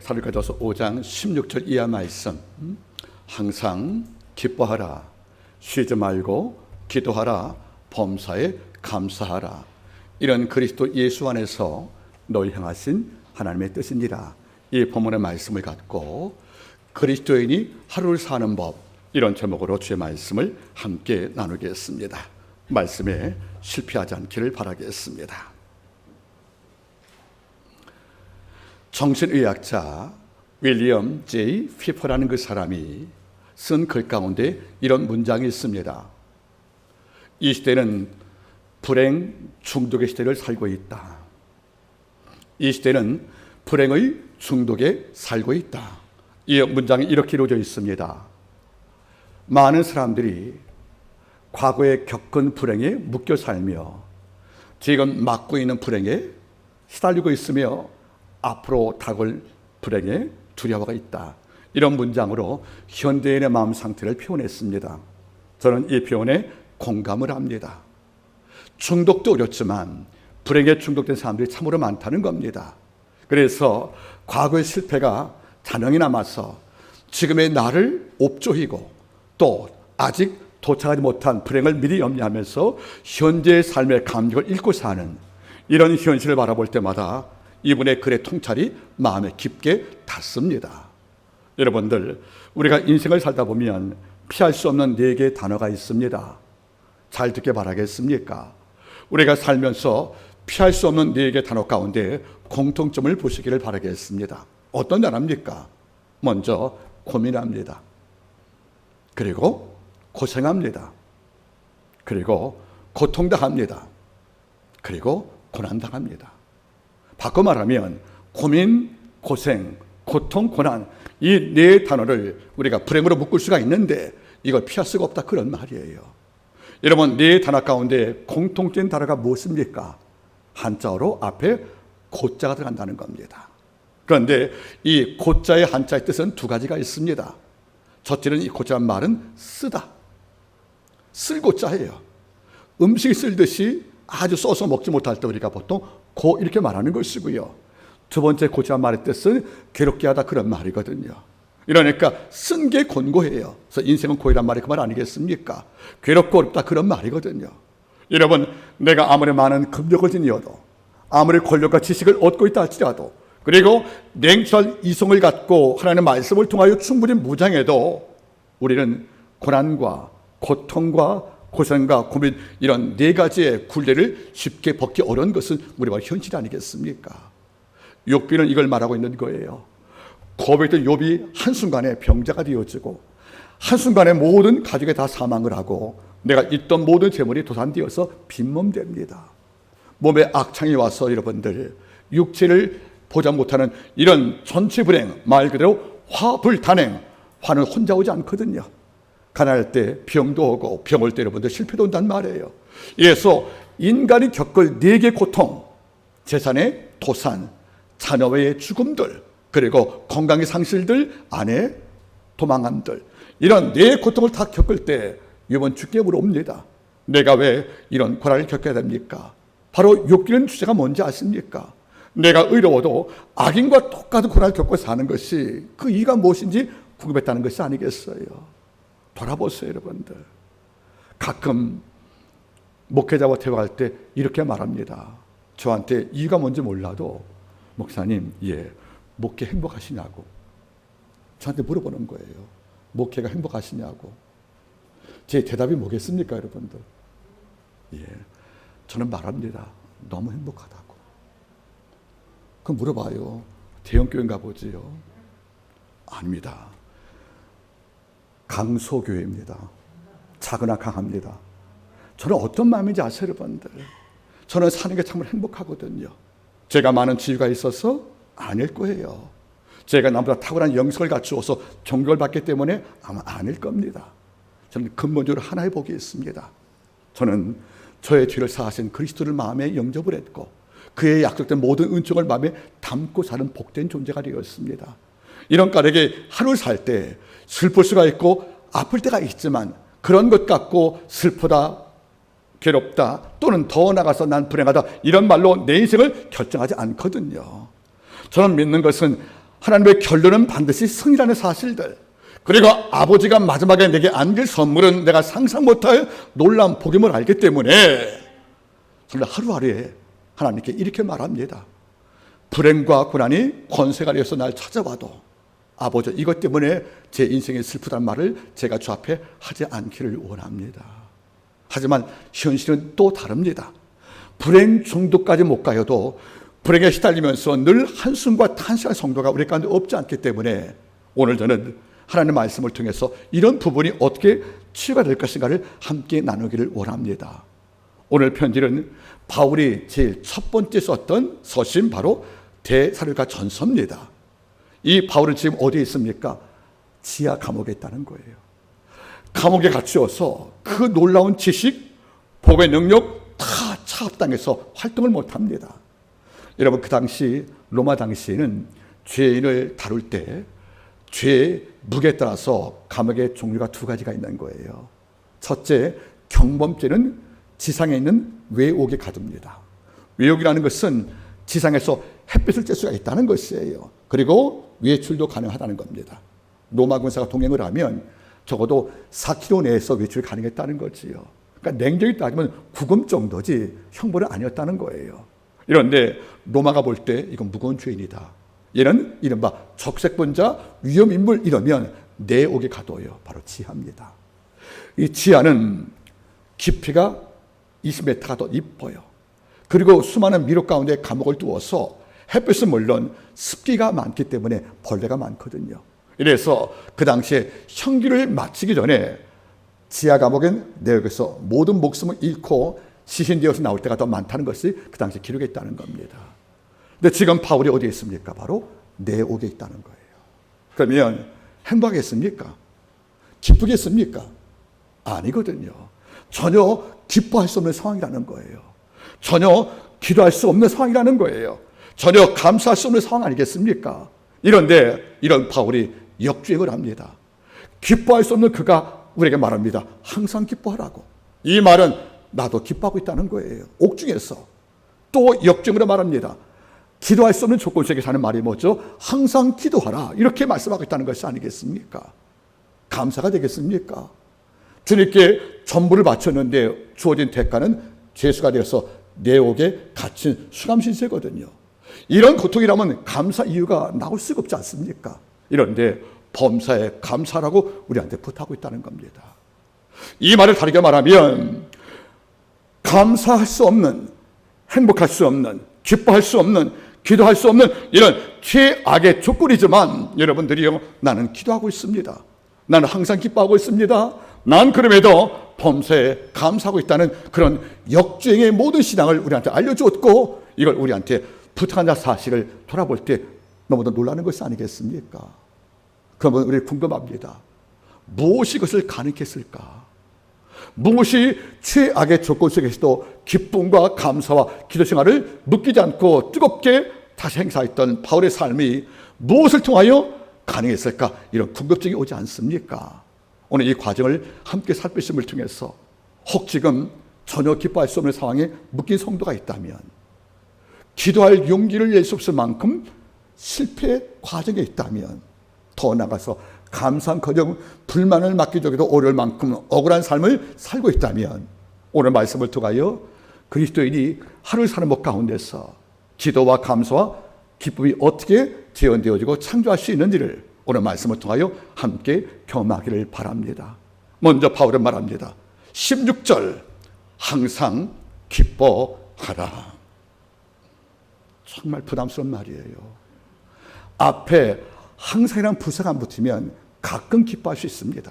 사도행전서 5장 16절 이하 말씀, 항상 기뻐하라, 쉬지 말고 기도하라, 범사에 감사하라. 이런 그리스도 예수 안에서 너희 향하신 하나님의 뜻이니라. 이 본문의 말씀을 갖고 그리스도인이 하루를 사는 법, 이런 제목으로 주의 말씀을 함께 나누겠습니다. 말씀에 실패하지 않기를 바라겠습니다. 정신의학자 윌리엄 J. 피퍼라는 그 사람이 쓴 글 가운데 이런 문장이 있습니다. 이 시대는 불행 중독의 시대를 살고 있다. 이 시대는 불행의 중독에 살고 있다. 이 문장이 이렇게 이루어져 있습니다. 많은 사람들이 과거에 겪은 불행에 묶여 살며 지금 맡고 있는 불행에 시달리고 있으며 앞으로 다가올 불행에 두려워가 있다. 이런 문장으로 현대인의 마음 상태를 표현했습니다. 저는 이 표현에 공감을 합니다. 중독도 어렵지만 불행에 중독된 사람들이 참으로 많다는 겁니다. 그래서 과거의 실패가 잔영이 남아서 지금의 나를 옵조이고 또 아직 도착하지 못한 불행을 미리 염려하면서 현재의 삶의 감격을 잃고 사는 이런 현실을 바라볼 때마다 이분의 글의 통찰이 마음에 깊게 닿습니다. 여러분들, 우리가 인생을 살다 보면 피할 수 없는 4개의 단어가 있습니다. 잘 듣게 바라겠습니까? 우리가 살면서 피할 수 없는 4개의 단어 가운데 공통점을 보시기를 바라겠습니다. 어떤 단어입니까? 먼저 고민합니다. 그리고 고생합니다. 그리고 고통당합니다. 그리고 고난당합니다. 바꿔 말하면 고민, 고생, 고통, 고난, 이 4 단어를 우리가 불행으로 묶을 수가 있는데 이걸 피할 수가 없다, 그런 말이에요. 여러분, 4 단어 가운데 공통된 단어가 무엇입니까? 한자어로 앞에 고자가 들어간다는 겁니다. 그런데 이 고자의 한자의 뜻은 2가지가 있습니다. 첫째는 이 고자란 말은 쓰다, 쓸 고자예요. 음식이 쓸듯이 아주 써서 먹지 못할 때 우리가 보통 고 이렇게 말하는 것이고요. 두 번째 고자란 말의 뜻은 괴롭게 하다, 그런 말이거든요. 이러니까 쓴 게 곤고해요. 그래서 인생은 고이란 말이 그 말 아니겠습니까? 괴롭고 어렵다, 그런 말이거든요. 여러분, 내가 아무리 많은 금력을 지니어도, 아무리 권력과 지식을 얻고 있다 할지라도, 그리고 냉철 이성을 갖고 하나님의 말씀을 통하여 충분히 무장해도 우리는 고난과 고통과 고생과 고민, 이런 4가지의 굴레를 쉽게 벗기 어려운 것은 우리와 현실 아니겠습니까? 욥기는 이걸 말하고 있는 거예요. 고백된 욥이 한순간에 병자가 되어지고 한순간에 모든 가족이 다 사망을 하고 내가 있던 모든 재물이 도산되어서 빈몸됩니다. 몸에 악창이 와서 여러분들 육체를 보지 못하는 이런 전체 불행, 말 그대로 화불단행, 화는 혼자 오지 않거든요. 가난할 때 병도 오고 병 올 때 여러분들 실패도 온단 말이에요. 그래서 인간이 겪을 4개 고통, 재산의 도산, 자녀의 죽음들, 그리고 건강의 상실들, 아내 도망함들, 이런 4 고통을 다 겪을 때 욥은 주께 물어옵니다. 내가 왜 이런 고난을 겪어야 됩니까? 바로 욥기는 주제가 뭔지 아십니까? 내가 의로워도 악인과 똑같은 고난을 겪고 사는 것이 그 이유가 무엇인지 궁금했다는 것이 아니겠어요? 돌아보세요, 여러분들. 가끔 목회자와 대화할 때 이렇게 말합니다. 저한테 이유가 뭔지 몰라도 목사님, 목회 행복하시냐고 저한테 물어보는 거예요. 목회가 행복하시냐고. 제 대답이 뭐겠습니까, 여러분들? 저는 말합니다. 너무 행복하다고. 그럼 물어봐요. 대형교회인가 보지요? 아닙니다. 강소교회입니다. 작으나 강합니다. 저는 어떤 마음인지 아세요, 여러분들? 저는 사는 게 정말 행복하거든요. 제가 많은 지위가 있어서 아닐 거예요. 제가 남보다 탁월한 영성을 갖추어서 존경을 받기 때문에 아마 아닐 겁니다. 저는 근본적으로 하나의 복이 있습니다. 저는 저의 죄를 사하신 그리스도를 마음에 영접을 했고 그의 약속된 모든 은총을 마음에 담고 사는 복된 존재가 되었습니다. 이런 까닭에 하루를 살 때 슬플 수가 있고 아플 때가 있지만 그런 것 갖고 슬프다, 괴롭다, 또는 더 나아가서 난 불행하다, 이런 말로 내 인생을 결정하지 않거든요. 저는 믿는 것은 하나님의 결론은 반드시 승리라는 사실들, 그리고 아버지가 마지막에 내게 안길 선물은 내가 상상 못할 놀라운 복임을 알기 때문에 정말 하루하루에 하나님께 이렇게 말합니다. 불행과 고난이 권세가 되어서 날 찾아와도 아버지, 이것 때문에 제 인생이 슬프다는 말을 제가 주 앞에 하지 않기를 원합니다. 하지만 현실은 또 다릅니다. 불행 중독까지 못 가요도 불행에 시달리면서 늘 한숨과 탄식하는 성도가 우리 가운데 없지 않기 때문에 오늘 저는 하나님의 말씀을 통해서 이런 부분이 어떻게 치유가 될 것인가를 함께 나누기를 원합니다. 오늘 편지는 바울이 제일 첫 번째 썼던 서신, 바로 대사로니가 전서입니다. 이 바울은 지금 어디에 있습니까? 지하 감옥에 있다는 거예요. 감옥에 갇혀서 그 놀라운 지식, 복음의 능력 다 차압당해서 활동을 못합니다. 여러분, 그 당시 로마 당시에는 죄인을 다룰 때 죄의 무게에 따라서 감옥의 종류가 두 가지가 있는 거예요. 첫째, 경범죄는 지상에 있는 외옥에 가둡니다. 외옥이라는 것은 지상에서 햇빛을 쬐 수가 있다는 것이에요. 그리고 외출도 가능하다는 겁니다. 로마 군사가 동행을 하면 적어도 4km 내에서 외출이 가능했다는 거지요. 그러니까 냉정히 따지면 구금 정도지 형벌은 아니었다는 거예요. 그런데 로마가 볼 때 이건 무거운 죄인이다. 얘는 이른바 적색본자, 위험인물 이러면 내옥에 가둬요. 바로 지하입니다. 이 지하는 깊이가 20m가 더 깊어요. 그리고 수많은 미로 가운데 감옥을 두어서 햇빛은 물론 습기가 많기 때문에 벌레가 많거든요. 이래서 그 당시에 형기를 마치기 전에 지하 감옥은 내역에서 모든 목숨을 잃고 시신되어서 나올 때가 더 많다는 것이 그 당시 기록에 있다는 겁니다. 근데 지금 바울이 어디에 있습니까? 바로 내옥에 있다는 거예요. 그러면 행복하겠습니까? 기쁘겠습니까? 아니거든요. 전혀 기뻐할 수 없는 상황이라는 거예요. 전혀 기도할 수 없는 상황이라는 거예요. 전혀 감사할 수 없는 상황 아니겠습니까? 이런데 이런 바울이 역주행을 합니다. 기뻐할 수 없는 그가 우리에게 말합니다. 항상 기뻐하라고. 이 말은 나도 기뻐하고 있다는 거예요. 옥중에서. 또 역주행으로 말합니다. 기도할 수 없는 조건 속에 사는 말이 뭐죠? 항상 기도하라. 이렇게 말씀하고 있다는 것이 아니겠습니까? 감사가 되겠습니까? 주님께 전부를 바쳤는데 주어진 대가는 죄수가 되어서 내옥에 갇힌 수감신세거든요. 이런 고통이라면 감사 이유가 나올 수가 없지 않습니까? 이런데 범사에 감사라고 우리한테 부탁하고 있다는 겁니다. 이 말을 다르게 말하면 감사할 수 없는, 행복할 수 없는, 기뻐할 수 없는, 기도할 수 없는 이런 최악의 조건이지만 여러분들이요, 나는 기도하고 있습니다. 나는 항상 기뻐하고 있습니다. 난 그럼에도 범사에 감사하고 있다는 그런 역주행의 모든 신앙을 우리한테 알려주었고 이걸 우리한테 부탁한 사실을 돌아볼 때 너무도 놀라는 것이 아니겠습니까? 그러면 우리 궁금합니다. 무엇이 그것을 가능케 했을까? 무엇이 최악의 조건 속에서도 기쁨과 감사와 기도 생활을 묶이지 않고 뜨겁게 다시 행사했던 바울의 삶이 무엇을 통하여 가능했을까? 이런 궁금증이 오지 않습니까? 오늘 이 과정을 함께 살피심을 통해서 혹 지금 전혀 기뻐할 수 없는 상황에 묶인 성도가 있다면, 기도할 용기를 낼 수 없을 만큼 실패 과정에 있다면, 더 나아가서 감사한커녕 불만을 맡기기도 어려울 만큼 억울한 삶을 살고 있다면, 오늘 말씀을 통하여 그리스도인이 하루를 사는 법 가운데서 기도와 감사와 기쁨이 어떻게 재현되어지고 창조할 수 있는지를 오늘 말씀을 통하여 함께 경험하기를 바랍니다. 먼저 바울은 말합니다. 16절, 항상 기뻐하라. 정말 부담스러운 말이에요. 앞에 항상이란 부사가 안 붙으면 가끔 기뻐할 수 있습니다.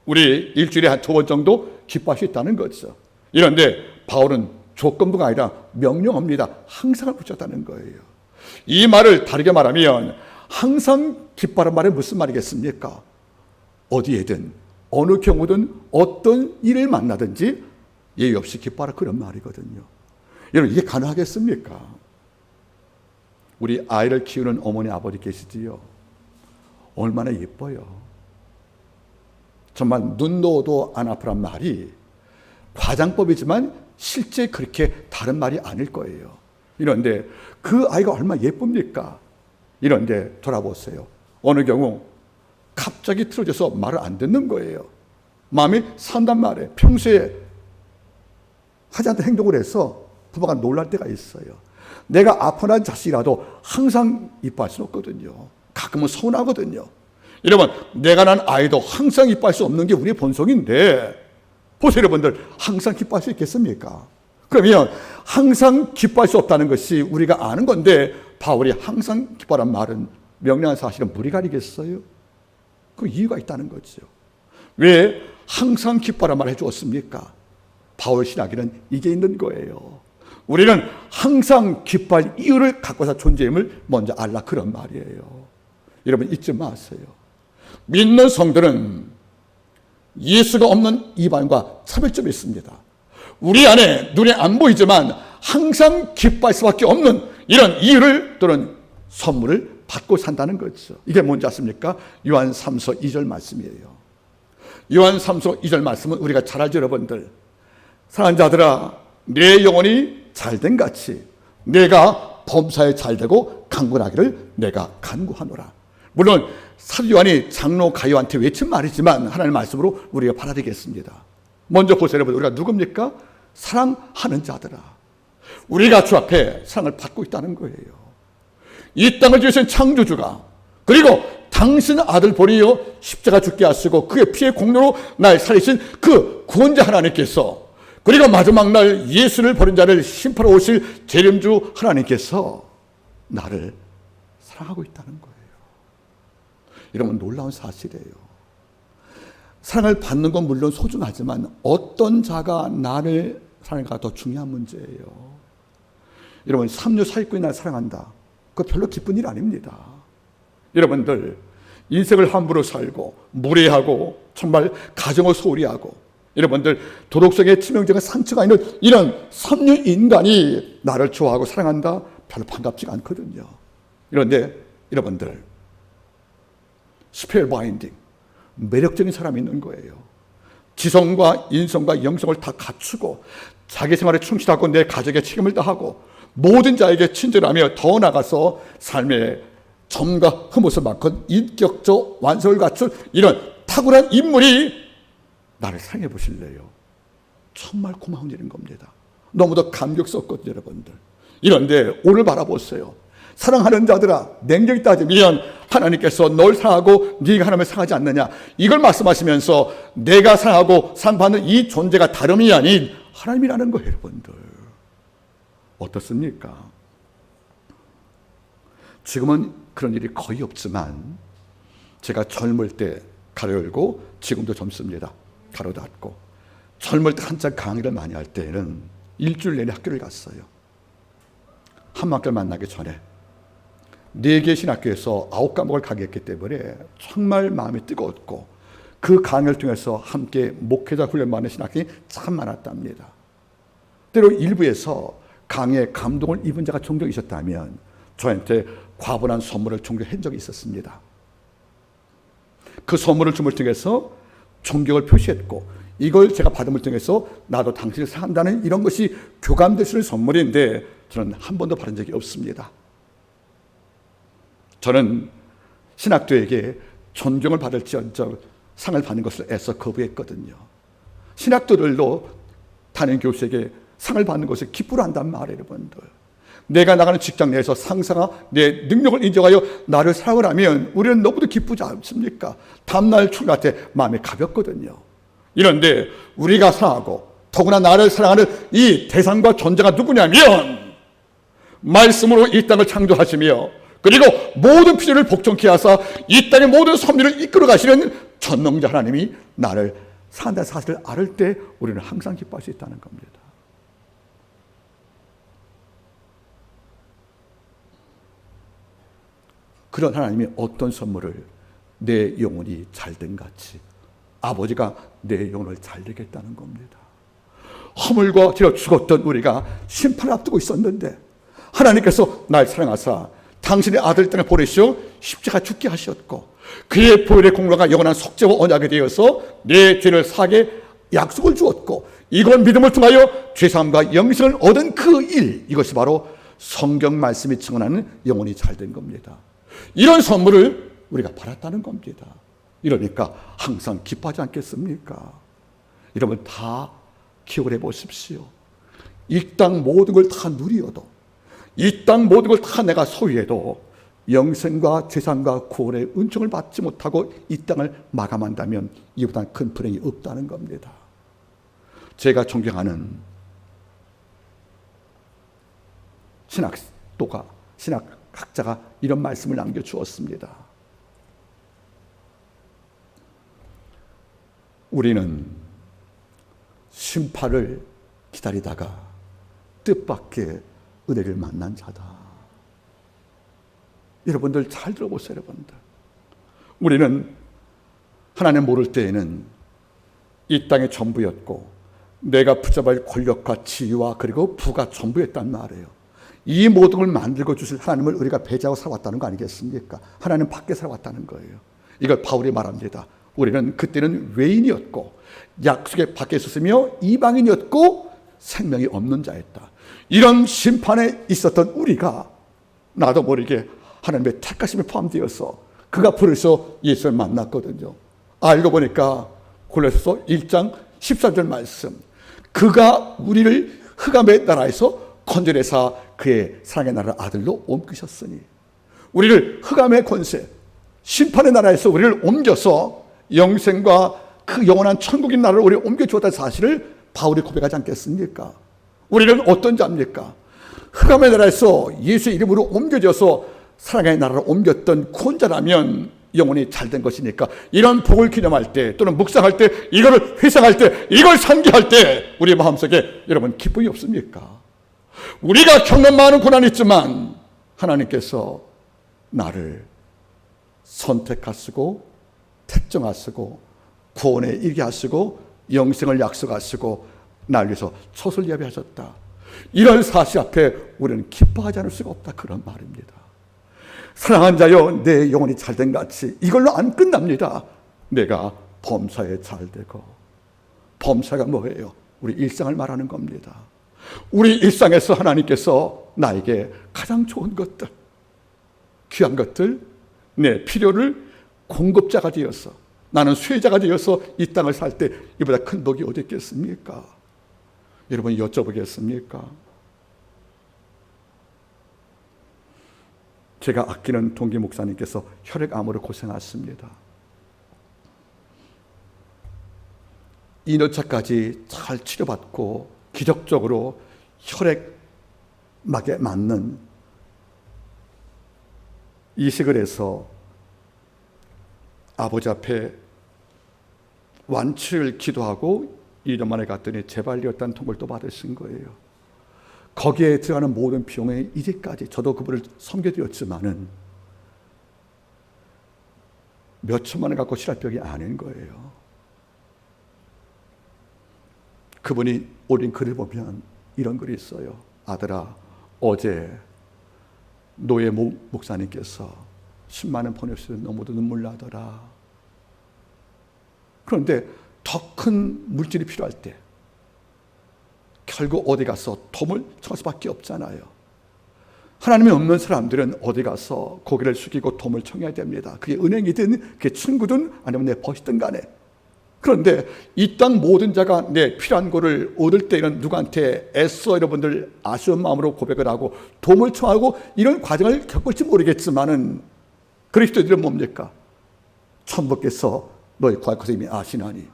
우리 일주일에 한 2번 정도 기뻐할 수 있다는 거죠. 이런데 바울은 조건부가 아니라 명령합니다. 항상을 붙였다는 거예요. 이 말을 다르게 말하면 항상 기뻐하는 말은 무슨 말이겠습니까? 어디에든 어느 경우든 어떤 일을 만나든지 예의 없이 기뻐하라, 그런 말이거든요. 여러분, 이게 가능하겠습니까? 우리 아이를 키우는 어머니 아버지 계시지요? 얼마나 예뻐요. 정말 눈 넣어도 안 아프란 말이 과장법이지만 실제 그렇게 다른 말이 아닐 거예요. 이런데 그 아이가 얼마나 예쁩니까? 이런데 돌아보세요. 어느 경우 갑자기 틀어져서 말을 안 듣는 거예요. 마음이 산단 말이에요. 평소에 하지 않던 행동을 해서 부모가 놀랄 때가 있어요. 내가 아픈한 자식이라도 항상 이뻐할 수는 없거든요. 가끔은 서운하거든요. 여러분, 내가 난 아이도 항상 이뻐할 수 없는 게 우리의 본성인데, 보세요 여러분들, 항상 기뻐할 수 있겠습니까? 그러면 항상 기뻐할 수 없다는 것이 우리가 아는 건데, 바울이 항상 기뻐하란 말은 명령한 사실은 무리가 아니겠어요? 그 이유가 있다는 거죠. 왜 항상 기뻐하란 말을 해주었습니까? 바울 신학에는 이게 있는 거예요. 우리는 항상 기뻐할 이유를 갖고서 존재임을 먼저 알라, 그런 말이에요. 여러분 잊지 마세요. 믿는 성들은 예수가 없는 이방인과 차별점이 있습니다. 우리 안에 눈에 안 보이지만 항상 기뻐할 수밖에 없는 이런 이유를 또는 선물을 받고 산다는 거죠. 이게 뭔지 아십니까? 요한 3서 2절 말씀이에요. 요한 3서 2절 말씀은 우리가 잘 알죠 여러분들. 사랑하는 자들아, 내 영혼이 잘된 같이 내가 범사에 잘되고 강건하기를 내가 간구하노라. 물론 사도 요한이 장로 가요한테 외친 말이지만 하나님의 말씀으로 우리가 받아들이겠습니다. 먼저 보세요 여러분, 우리가 누굽니까? 사랑하는 자들아, 우리가 주 앞에 사랑을 받고 있다는 거예요. 이 땅을 지으신 창조주가, 그리고 당신 아들 보내어 십자가 죽게 하시고 그의 피의 공로로 날 살리신 그 구원자 하나님께서, 그리고 마지막 날 예수를 버린 자를 심판하러 오실 재림주 하나님께서 나를 사랑하고 있다는 거예요. 여러분 놀라운 사실이에요. 사랑을 받는 건 물론 소중하지만 어떤 자가 나를 사랑할까 더 중요한 문제예요. 여러분 삼류 사기꾼이 나를 사랑한다, 그거 별로 기쁜 일 아닙니다. 여러분들 인생을 함부로 살고 무례하고 정말 가정을 소홀히 하고 여러분들 도덕성의 치명적인 상처가 있는 이런 삼류 인간이 나를 좋아하고 사랑한다, 별로 반갑지가 않거든요. 그런데 여러분들 스펠 바인딩, 매력적인 사람이 있는 거예요. 지성과 인성과 영성을 다 갖추고 자기 생활에 충실하고 내 가족에 책임을 다하고 모든 자에게 친절하며 더 나아가서 삶의 점과 흠옷을 맡은 인격적 완성을 갖춘 이런 탁월한 인물이 나를 사랑해 보실래요? 정말 고마운 일인 겁니다. 너무도 감격스럽거든요 여러분들. 이런데 오늘 바라보세요. 사랑하는 자들아, 냉정히 따지면 하나님께서 널 사랑하고 네가 하나님을 사랑하지 않느냐, 이걸 말씀하시면서 내가 사랑하고 사랑받는 이 존재가 다름이 아닌 하나님이라는 거예요 여러분들. 어떻습니까? 지금은 그런 일이 거의 없지만 제가 젊을 때 가로 열고 지금도 젊습니다. 가로 닫고 젊을 때 한창 강의를 많이 할 때는 일주일 내내 학교를 갔어요. 한만교를 만나기 전에 4개 신학교에서 9과목을 강의했기 때문에 정말 마음이 뜨거웠고 그 강의를 통해서 함께 목회자 훈련 받는 신학생이 참 많았답니다. 때로 일부에서 강의에 감동을 입은 자가 종종 있었다면 저한테 과분한 선물을 종종 한 적이 있었습니다. 그 선물을 줌을 통해서 존경을 표시했고 이걸 제가 받음을 통해서 나도 당신을 사랑한다는 이런 것이 교감되시는 선물인데 저는 한 번도 받은 적이 없습니다. 저는 신학도에게 존경을 받을지언정 상을 받는 것을 애써 거부했거든요. 신학도들도 담임 교수에게 상을 받는 것을 기쁘러 한단 말이에요 여러분들. 내가 나가는 직장 내에서 상사가 내 능력을 인정하여 나를 사랑을 하면 우리는 너무도 기쁘지 않습니까? 다음날 출근할 때 마음이 가볍거든요. 이런데 우리가 사랑하고 더구나 나를 사랑하는 이 대상과 존재가 누구냐면 말씀으로 이 땅을 창조하시며 그리고 모든 필요를 복종케 하사 이 땅의 모든 섭리를 이끌어 가시는 전능자 하나님이 나를 사랑한다는 사실을 알을 때 우리는 항상 기뻐할 수 있다는 겁니다. 그런 하나님이 어떤 선물을 내 영혼이 잘된 같이 아버지가 내 영혼을 잘되겠다는 겁니다. 허물과 죄로 죽었던 우리가 심판을 앞두고 있었는데 하나님께서 날 사랑하사 당신의 아들 땅에 보내시어 십자가 죽게 하셨고 그의 보혈의 공로가 영원한 속죄와 언약이 되어서 내 죄를 사하게 약속을 주었고 이건 믿음을 통하여 죄사함과 영생을 얻은 그 일, 이것이 바로 성경 말씀이 증언하는 영혼이 잘된 겁니다. 이런 선물을 우리가 받았다는 겁니다. 이러니까 항상 기뻐하지 않겠습니까? 여러분 다 기억을 해보십시오. 이 땅 모든 걸 다 누리어도, 이 땅 모든 걸 다 내가 소유해도 영생과 재산과 구원의 은총을 받지 못하고 이 땅을 마감한다면 이보다 큰 불행이 없다는 겁니다. 제가 존경하는 신학학자가 이런 말씀을 남겨주었습니다. 우리는 심판을 기다리다가 뜻밖의 은혜를 만난 자다. 여러분들 잘 들어보세요. 여러분들, 우리는 하나님 모를 때에는 이 땅의 전부였고 내가 붙잡을 권력과 지위와 그리고 부가 전부였단 말이에요. 이 모든 걸 만들고 주실 하나님을 우리가 배제하고 살아왔다는 거 아니겠습니까? 하나님 밖에 살아왔다는 거예요. 이걸 바울이 말합니다. 우리는 그때는 외인이었고 약속의 밖에 있었으며 이방인이었고 생명이 없는 자였다. 이런 심판에 있었던 우리가 나도 모르게 하나님의 택하심에 포함되어서 그가 부르셔서 예수를 만났거든요. 알고 보니까 골로새서 1장 13절 말씀, 그가 우리를 흑암의 나라에서 건져내사 그의 사랑의 나라 아들로 옮기셨으니, 우리를 흑암의 권세, 심판의 나라에서 우리를 옮겨서 영생과 그 영원한 천국인 나라를 우리를 옮겨주었다는 사실을 바울이 고백하지 않겠습니까? 우리는 어떤 자입니까? 흑암의 나라에서 예수의 이름으로 옮겨져서 사랑의 나라로 옮겼던 구원자라면 영혼이 잘된 것이니까 이런 복을 기념할 때 또는 묵상할 때, 이거를 회상할 때, 이걸 상기할 때 우리 마음속에 여러분 기쁨이 없습니까? 우리가 겪는 많은 고난이 있지만 하나님께서 나를 선택하시고 택정하시고 구원에 이르게 하시고 영생을 약속하시고 날 위해서 처소를 예비하셨다. 이런 사실 앞에 우리는 기뻐하지 않을 수가 없다, 그런 말입니다. 사랑한 자여, 내 영혼이 잘된 같이 이걸로 안 끝납니다. 내가 범사에 잘되고, 범사가 뭐예요? 우리 일상을 말하는 겁니다. 우리 일상에서 하나님께서 나에게 가장 좋은 것들, 귀한 것들, 내 필요를 공급자가 되어서, 나는 수혜자가 되어서 이 땅을 살 때 이보다 큰 복이 어디 있겠습니까? 여러분 여쭤보겠습니까? 제가 아끼는 동기 목사님께서 혈액암으로 고생하십니다. 2년차까지 잘 치료받고 기적적으로 혈액막에 맞는 이식을 해서 아버지 앞에 완치를 기도하고 2년 만에 갔더니 재발이었다는 통보를 또 받으신 거예요. 거기에 들어가는 모든 비용에 이제까지 저도 그분을 섬겨드렸지만은 몇 천만 원 갖고 치료할 병이 아닌 거예요. 그분이 올린 글을 보면 이런 글이 있어요. 아들아, 어제 노예 목사님께서 10만 원 보내주셔서 너무도 눈물 나더라. 그런데 더 큰 물질이 필요할 때 결국 어디 가서 도움을 청할 수밖에 없잖아요. 하나님이 없는 사람들은 어디 가서 고개를 숙이고 도움을 청해야 됩니다. 그게 은행이든 그게 친구든 아니면 내 벗이든 간에. 그런데 이 땅 모든 자가 내 필요한 거를 얻을 때는 누구한테 애써 여러분들 아쉬운 마음으로 고백을 하고 도움을 청하고 이런 과정을 겪을지 모르겠지만은 그리스도인들은 뭡니까? 천부께서 너희 구할 것을 이미 아시나니.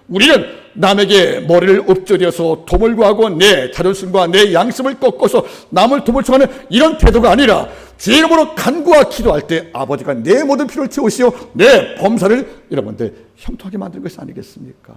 우리는 남에게 머리를 엎드려서 도움을 구하고 내 자존심과 내 양심을 꺾어서 남을 도움을 청하는 이런 태도가 아니라 제 이름으로 간구와 기도할 때 아버지가 내 모든 필요를 채우시오 내 범사를 여러분들 형통하게 만드는 것이 아니겠습니까?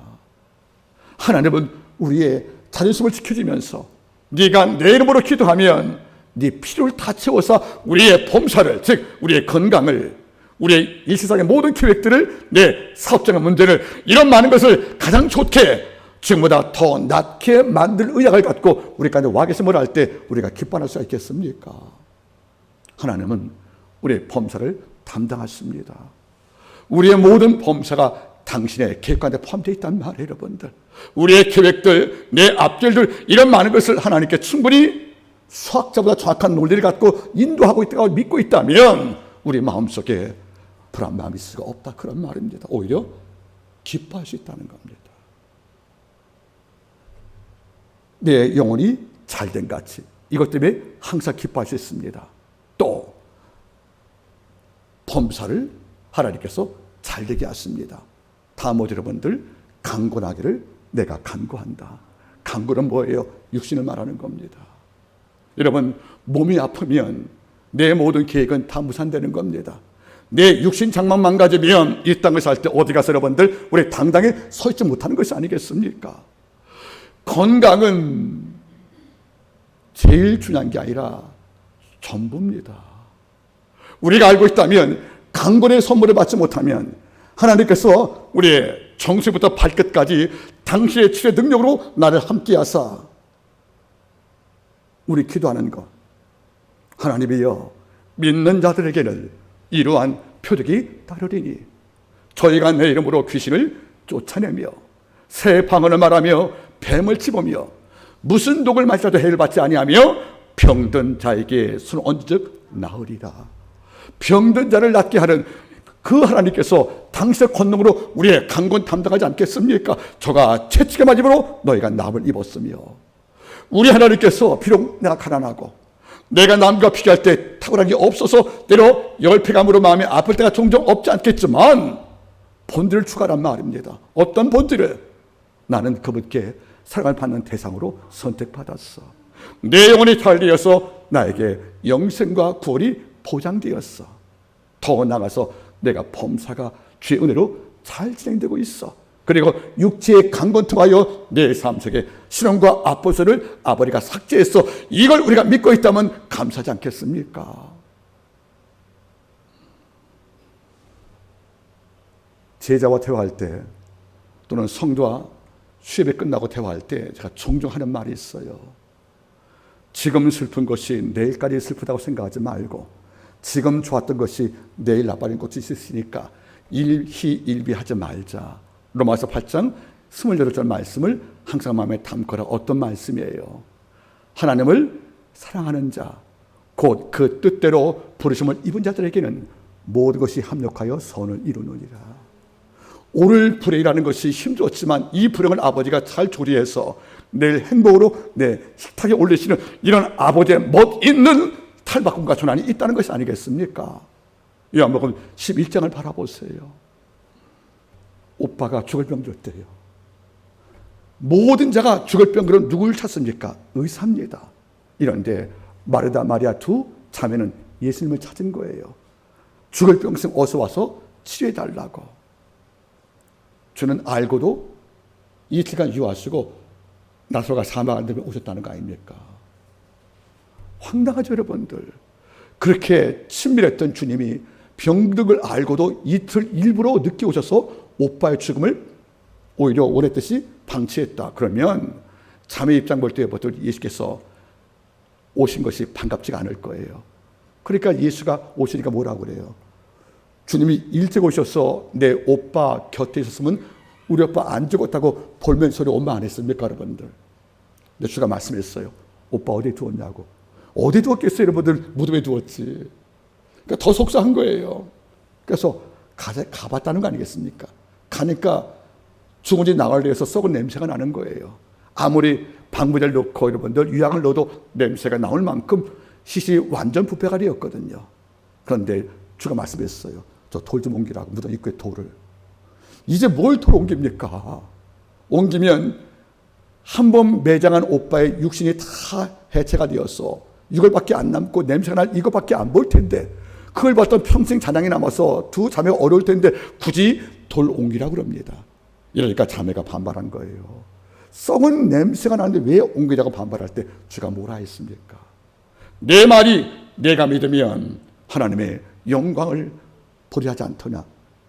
하나님은 우리의 자존심을 지켜주면서 네가 내 이름으로 기도하면 네 필요를 다 채워서 우리의 범사를, 즉 우리의 건강을, 우리의 일세상의 모든 계획들을, 내 사업장의 문제를, 이런 많은 것을 가장 좋게 지금보다 더 낫게 만들 의향을 갖고 우리까지 와 계심을 할 때 우리가 기뻐할 수 있겠습니까? 하나님은 우리의 범사를 담당하십니다. 우리의 모든 범사가 당신의 계획 가운데 포함되어 있단 말이에요. 여러분들, 우리의 계획들, 내 앞길들, 이런 많은 것을 하나님께 충분히 수학자보다 정확한 논리를 갖고 인도하고 있다고 믿고 있다면 우리 마음속에 불안 마음이 있을 수가 없다, 그런 말입니다. 오히려 기뻐할 수 있다는 겁니다. 내 영혼이 잘된 가치, 이것 때문에 항상 기뻐할 수 있습니다. 또 범사를 하나님께서 잘되게 하십니다. 다음 여러분들, 강건하기를 내가 간구한다. 강구는 뭐예요? 육신을 말하는 겁니다. 여러분, 몸이 아프면 내 모든 계획은 다 무산되는 겁니다. 내 육신 장만 망가지면 이 땅을 살 때 어디 가서 여러분들 우리 당당히 서 있지 못하는 것이 아니겠습니까? 건강은 제일 중요한 게 아니라 전부입니다. 우리가 알고 있다면 강건의 선물을 받지 못하면 하나님께서 우리의 정수부터 발끝까지 당신의 치료의 능력으로 나를 함께 하사 우리 기도하는 것, 하나님이여 믿는 자들에게는 이러한 표적이 따르리니 저희가 내 이름으로 귀신을 쫓아내며 새 방언을 말하며 뱀을 집으며 무슨 독을 마셔도 해를 받지 아니하며 병든 자에게 손을 얹은즉 나으리라. 병든 자를 낫게 하는 그 하나님께서 당신의 권능으로 우리의 강건 담당하지 않겠습니까? 저가 채찍에 맞음으로 너희가 납을 입었으며, 우리 하나님께서 비록 내가 가난하고 내가 남과 비교할 때 탁월한 게 없어서 때로 열패감으로 마음이 아플 때가 종종 없지 않겠지만 본질을 추가란 말입니다. 어떤 본질을? 나는 그분께 사랑을 받는 대상으로 선택받았어. 내 영혼이 달리어서 나에게 영생과 구원이 보장되었어. 더 나아가서 내가 범사가 주의 은혜로 잘 진행되고 있어. 그리고 육체의 강건 통하여 내 삶 속에 신앙과 아포스를 아버지가 삭제했어. 이걸 우리가 믿고 있다면 감사하지 않겠습니까? 제자와 대화할 때 또는 성도와 수업이 끝나고 대화할 때 제가 종종 하는 말이 있어요. 지금 슬픈 것이 내일까지 슬프다고 생각하지 말고 지금 좋았던 것이 내일 나빠진 것이 있으니까 일희일비하지 말자. 로마서 8장 28절 말씀을 항상 마음에 담거라. 어떤 말씀이에요? 하나님을 사랑하는 자, 곧 그 뜻대로 부르심을 입은 자들에게는 모든 것이 합력하여 선을 이루느니라. 오늘 불행이라는 것이 힘들었지만 이 불행을 아버지가 잘 조리해서 내일 행복으로 내 식탁에 올리시는 이런 아버지의 멋있는 탈바꿈과 전환이 있다는 것이 아니겠습니까? 요한복음 11장을 바라보세요. 오빠가 죽을 병 줬대요. 모든 자가 죽을 병, 그럼 누굴 찾습니까? 의사입니다. 이런데 마르다 마리아 두 자매는 예수님을 찾은 거예요. 죽을 병생 어서 와서 치료해달라고. 주는 알고도 이틀간 유하시고 나서가 사망한 다음에 오셨다는 거 아닙니까? 황당하죠, 여러분들. 그렇게 친밀했던 주님이 병득을 알고도 이틀 일부러 늦게 오셔서 오빠의 죽음을 오히려 원했듯이 방치했다. 그러면 자매 입장 볼 때 예수께서 오신 것이 반갑지가 않을 거예요. 그러니까 예수가 오시니까 뭐라고 그래요? 주님이 일찍 오셔서 내 오빠 곁에 있었으면 우리 오빠 안 죽었다고 볼멘 소리 엄마 안 했습니까, 여러분들? 근데 주가 말씀했어요. 오빠 어디에 두었냐고. 어디 두었겠어요, 여러분들? 무덤에 두었지. 그러니까 더 속상한 거예요. 그래서 가봤다는 거 아니겠습니까? 가니까 죽은 지 나흘 뒤에서 썩은 냄새가 나는 거예요. 아무리 방부제를 넣고 여러분들 유향을 넣어도 냄새가 나올 만큼 시신이 완전 부패가 되었거든요. 그런데 주가 말씀했어요. 저 돌 좀 옮기라고, 무덤 입구에 돌을. 이제 뭘 돌 옮깁니까? 옮기면 한 번 매장한 오빠의 육신이 다 해체가 되었어. 이걸밖에 안 남고 냄새가 날 이것밖에 안 볼 텐데, 그걸 봤던 평생 잔향이 남아서 두 자매가 어려울 텐데 굳이 돌 옮기라고 그럽니다. 이러니까 자매가 반발한 거예요. 썩은 냄새가 나는데 왜 옮기자고 반발할 때 주가 뭐라 했습니까? 내 말이 내가 믿으면 하나님의 영광을 보리 하지 않더냐.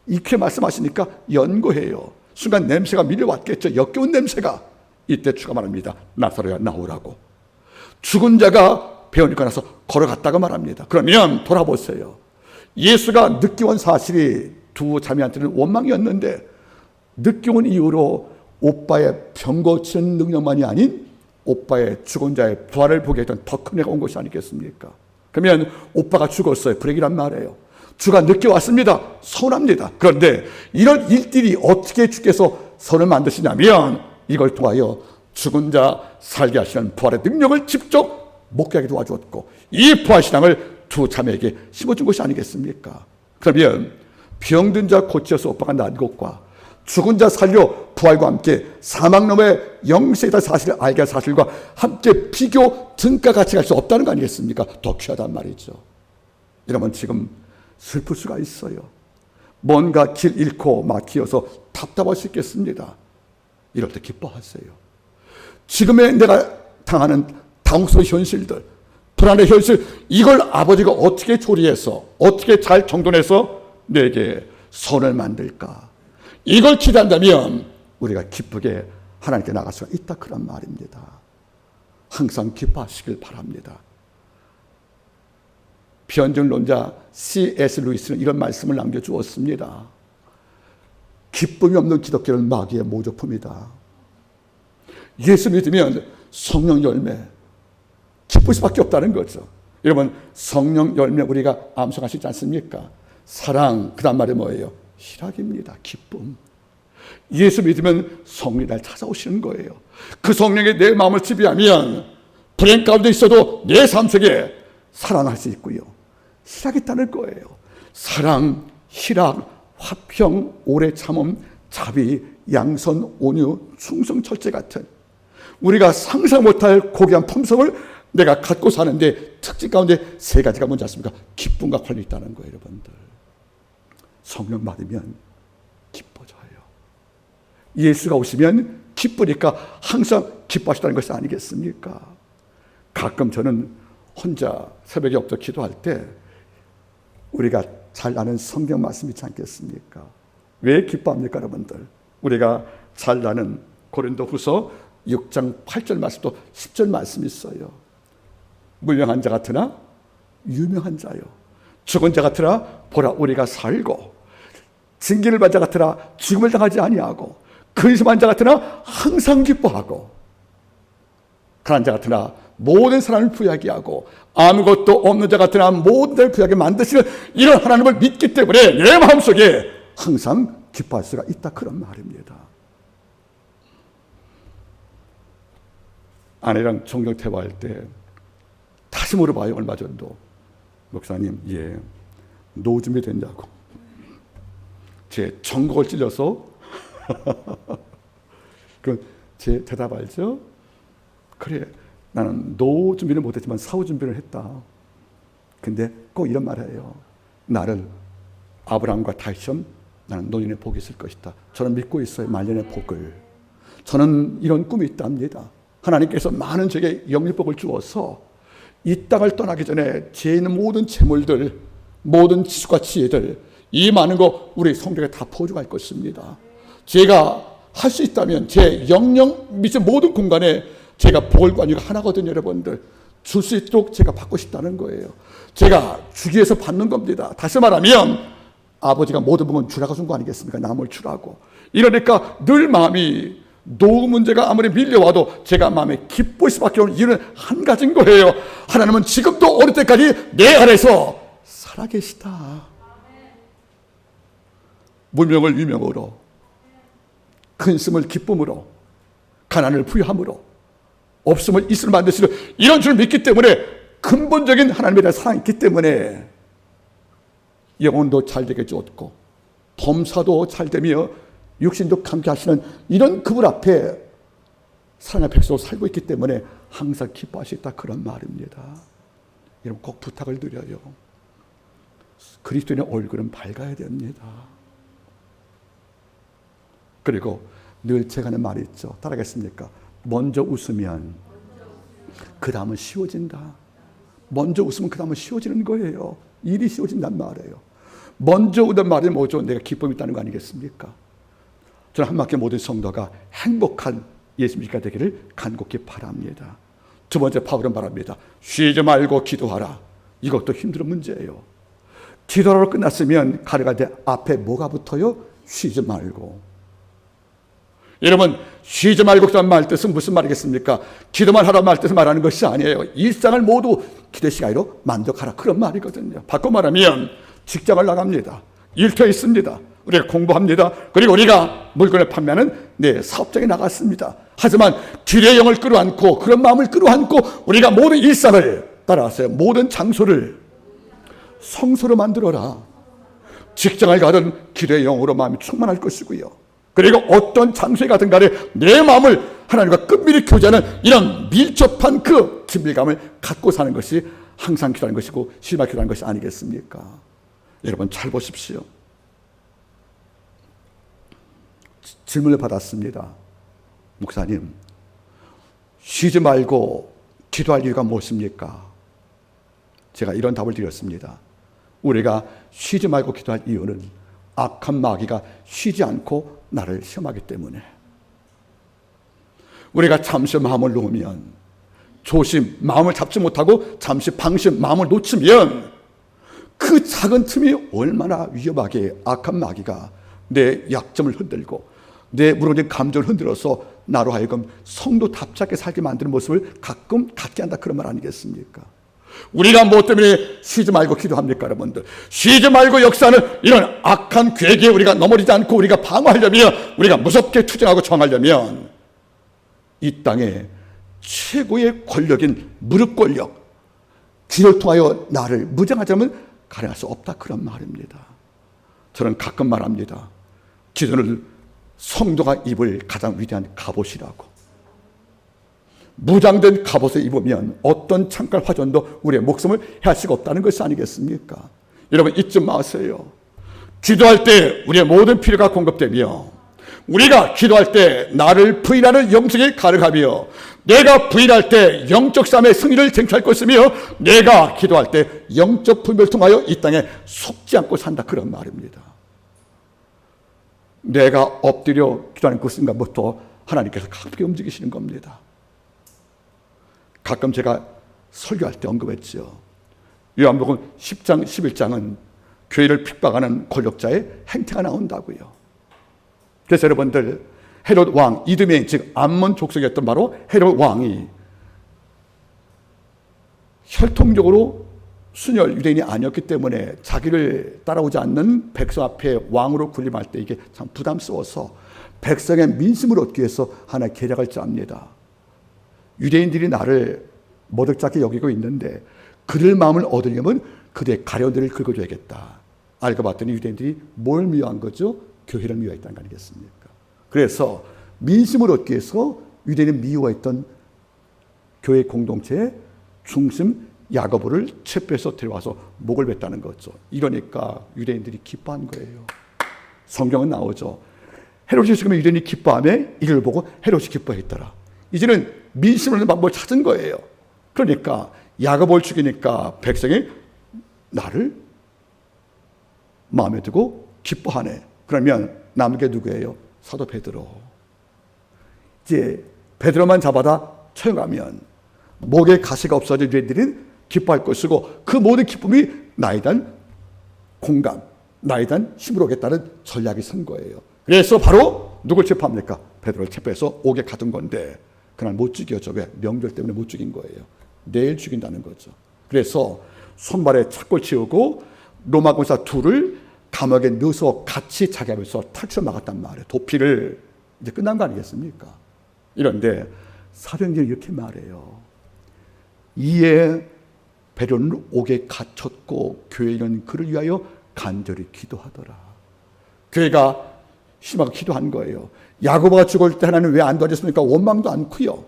이렇게 말씀하시니까 연고해요. 순간 냄새가 밀려왔겠죠. 역겨운 냄새가. 이때 주가 말합니다. 나사로야 나오라고. 죽은 자가 배우니까 나서 걸어갔다가 말합니다. 그러면 돌아보세요. 예수가 늦게 온 사실이 두 자매한테는 원망이었는데 늦게 온 이후로 오빠의 병 고치는 능력만이 아닌 오빠의 죽은 자의 부활을 보게 했던 더 큰 애가 온 것이 아니겠습니까? 그러면 오빠가 죽었어요. 불행이란 말이에요. 주가 늦게 왔습니다. 서운합니다. 그런데 이런 일들이 어떻게 주께서 선을 만드시냐면 이걸 통하여 죽은 자 살게 하시는 부활의 능력을 직접 목격하게 도와주었고 이 부활신앙을 두 자매에게 심어준 것이 아니겠습니까? 그러면 병든 자 고치어서 오빠가 난 것과 죽은 자 살려 부활과 함께 사망 너머의 영생이다 사실을 알게 할 사실과 함께 비교 등가 같이 갈 수 없다는 거 아니겠습니까? 더 귀하단 말이죠. 여러분 지금 슬플 수가 있어요. 뭔가 길 잃고 막히어서 답답할 수 있겠습니다. 이럴 때 기뻐하세요. 지금의 내가 당하는 당혹스러운 현실들, 불안의 현실, 이걸 아버지가 어떻게 조리해서 어떻게 잘 정돈해서 내게 선을 만들까? 이걸 기대한다면 우리가 기쁘게 하나님께 나갈 수가 있다 그런 말입니다. 항상 기뻐하시길 바랍니다. 변증론자 C.S. 루이스는 이런 말씀을 남겨주었습니다. 기쁨이 없는 기독교는 마귀의 모조품이다. 예수 믿으면 성령 열매, 기쁠 수밖에 없다는 거죠. 여러분 성령 열매 우리가 암송하시지 않습니까? 사랑, 그 다음 말이 뭐예요? 희락입니다. 기쁨. 예수 믿으면 성령이 날 찾아오시는 거예요. 그 성령이 내 마음을 지배하면 불행 가운데 있어도 내 삶 속에 사랑할 수 있고요. 희락이 있다는 거예요. 사랑, 희락, 화평, 오래 참음, 자비, 양선, 온유, 충성, 절제 같은 우리가 상상 못할 고귀한 품성을 내가 갖고 사는데 특징 가운데 세 가지가 뭔지 아십니까? 기쁨과 관련이 있다는 거예요, 여러분들. 성령 받으면 기뻐져요. 예수가 오시면 기쁘니까 항상 기뻐하시다는 것이 아니겠습니까? 가끔 저는 혼자 새벽에 엎드려 기도할 때 우리가 잘 아는 성경 말씀 있지 않겠습니까? 왜 기뻐합니까, 여러분들? 우리가 잘 아는 고린도후서 6장 8절 말씀도 10절 말씀이 있어요. 무명한 자 같으나 유명한 자요. 죽은 자 같으나 보라 우리가 살고 징계를 받은 자 같으나 죽음을 당하지 아니하고 근심한 자 같으나 항상 기뻐하고 가난한 자 같으나 모든 사람을 부유하게 하고 아무것도 없는 자 같으나 모든 자를 부유하게 만드시는 이런 하나님을 믿기 때문에 내 마음속에 항상 기뻐할 수가 있다 그런 말입니다. 아내랑 종종 대화할 때 다시 물어봐요. 얼마 전도 목사님, 노후 준비 됐냐고. 제 전곡을 찔러서 제 대답 알죠? 그래, 나는 노후 준비는 못했지만 사후 준비를 했다. 근데 꼭 이런 말을 해요. 나를 아브라함과 다윗처럼 나는 노년의 복이 있을 것이다. 저는 믿고 있어요. 말년의 복을. 저는 이런 꿈이 있답니다. 하나님께서 많은 제게 영육복을 주어서 이 땅을 떠나기 전에 제 있는 모든 재물들, 모든 지수과 지혜들, 이 많은 거 우리 성도에게 다 퍼주갈 것입니다. 제가 할 수 있다면 제 영영 미치 모든 공간에 제가 복을 관유가 하나거든요, 여러분들. 줄 수 있도록 제가 받고 싶다는 거예요. 제가 주기 위해서 받는 겁니다. 다시 말하면 아버지가 모든 복은 주라고 준 거 아니겠습니까? 남을 주라고. 이러니까 늘 마음이 노후 문제가 아무리 밀려와도 제가 마음에 기쁠 수밖에 없는 이유는 한 가지인 거예요. 하나님은 지금도 어릴 때까지 내 안에서 살아계시다. 무명을 유명으로, 근심을 기쁨으로, 가난을 부유함으로, 없음을 있음을 만드시는 이런 줄 믿기 때문에 근본적인 하나님에 대한 사랑이 있기 때문에 영혼도 잘 되게 주었고 범사도 잘 되며 육신도 감개하시는 이런 그분 앞에 사랑의 백성으로 살고 있기 때문에 항상 기뻐하시겠다 그런 말입니다. 여러분 꼭 부탁을 드려요. 그리스도인의 얼굴은 밝아야 됩니다. 그리고 늘 제가 하는 말이 있죠. 따라하겠습니까? 먼저 웃으면 그 다음은 쉬워진다. 먼저 웃으면 그 다음은 쉬워지는 거예요. 일이 쉬워진단 말이에요. 먼저 웃는 말이 뭐죠? 내가 기쁨이 있다는 거 아니겠습니까? 저는 한마디 모든 성도가 행복한 예수 믿기가 되기를 간곡히 바랍니다. 두 번째 바울은 말합니다. 쉬지 말고 기도하라. 이것도 힘든 문제예요. 기도하러 끝났으면 가려갈 때 앞에 뭐가 붙어요? 쉬지 말고. 여러분 쉬지 말고 기도하는 말 뜻은 무슨 말이겠습니까? 기도만 하라는 말 뜻을 말하는 것이 아니에요. 일상을 모두 기도 시간으로 만족하라 그런 말이거든요. 바꿔 말하면 직장을 나갑니다. 일터에 있습니다. 우리가 공부합니다. 그리고 우리가 물건을 판매하는 사업장에 나갔습니다. 하지만 길의 영을 끌어안고 그런 마음을 끌어안고 우리가 모든 일상을 따라가세요. 모든 장소를 성소로 만들어라. 직장을 가든 길의 영으로 마음이 충만할 것이고요. 그리고 어떤 장소에 가든 간에 내 마음을 하나님과 끝밀히 교제하는 이런 밀접한 그 친밀감을 갖고 사는 것이 항상 기도하는 것이고 실마 기도하는 것이 아니겠습니까? 여러분 잘 보십시오. 질문을 받았습니다. 목사님, 쉬지 말고 기도할 이유가 무엇입니까? 제가 이런 답을 드렸습니다. 우리가 쉬지 말고 기도할 이유는 악한 마귀가 쉬지 않고 나를 시험하기 때문에. 우리가 잠시 마음을 놓으면, 조심 마음을 잡지 못하고 잠시 방심 마음을 놓치면 그 작은 틈이 얼마나 위험하게 악한 마귀가 내 약점을 흔들고 내 무너진 감정을 흔들어서 나로 하여금 성도답게 살게 만드는 모습을 가끔 갖게 한다, 그런 말 아니겠습니까? 우리가 뭐 때문에 쉬지 말고 기도합니까, 여러분들? 쉬지 말고 역사하는 이런 악한 계기에 우리가 넘어지지 않고 우리가 방어하려면, 우리가 무섭게 투쟁하고 저항하려면 이 땅에 최고의 권력인 무릎 권력, 기도를 통하여 나를 무장하자면 가능할 수 없다, 그런 말입니다. 저는 가끔 말합니다. 기도를 성도가 입을 가장 위대한 갑옷이라고. 무장된 갑옷을 입으면 어떤 창갈 화전도 우리의 목숨을 해할 수가 없다는 것이 아니겠습니까? 여러분 잊지 마세요. 기도할 때 우리의 모든 필요가 공급되며, 우리가 기도할 때 나를 부인하는 영적이 가능하며, 내가 부인할 때 영적 싸움의 승리를 쟁취할 것이며, 내가 기도할 때 영적 분별을 통하여 이 땅에 속지 않고 산다, 그런 말입니다. 내가 엎드려 기도하는 그 순간부터 하나님께서 크게 움직이시는 겁니다. 가끔 제가 설교할 때 언급했죠. 요한복음 10장 11장은 교회를 핍박하는 권력자의 행태가 나온다고요. 그래서 여러분들, 헤롯 왕 이두메인, 즉 암몬 족속이었던 바로 헤롯 왕이 혈통적으로 순혈 유대인이 아니었기 때문에 자기를 따라오지 않는 백성 앞에 왕으로 군림할 때 이게 참 부담스러워서 백성의 민심을 얻기 위해서 하나의 계략을 짭니다. 유대인들이 나를 모독자게 여기고 있는데 그들 마음을 얻으려면 그들의 가련들을 긁어줘야겠다. 알고 봤더니 유대인들이 뭘 미워한 거죠? 교회를 미워했다는 거 아니겠습니까? 그래서 민심을 얻기 위해서 유대인이 미워했던 교회 공동체의 중심 야고보를 체포해서 데려와서 목을 뱉다는 거죠. 이러니까 유대인들이 기뻐한 거예요. 성경은 나오죠. 헤롯이 죽으면 유대인이 기뻐하며 이를 보고 헤롯이 기뻐했더라. 이제는 민심을 얻는 방법을 찾은 거예요. 그러니까 야고보를 죽이니까 백성이 나를 마음에 두고 기뻐하네. 그러면 남은 게 누구예요? 사도 베드로. 이제 베드로만 잡아다 처형하면 목에 가시가 없어진 유대인들은 기뻐할 것이고, 그 모든 기쁨이 나에 대한 공감, 나에 대한 힘으로 오겠다는 전략이 선 거예요. 그래서 바로 누굴 체포합니까? 베드로를 체포해서 옥에 가둔 건데 그날 못 죽였죠. 왜? 명절 때문에 못 죽인 거예요. 내일 죽인다는 거죠. 그래서 손발에 착골 치우고 로마 군사 둘을 감옥에 넣어서 같이 자기하면서 탈출 막았단 말이에요. 도피를. 이제 끝난 거 아니겠습니까? 이런데 사도행전이 이렇게 말해요. 이에 베드로는 옥에 갇혔고 교회는 그를 위하여 간절히 기도하더라. 교회가 심하게 기도한 거예요. 야고보가 죽을 때 하나님 왜 안 도와줬습니까? 원망도 않고요.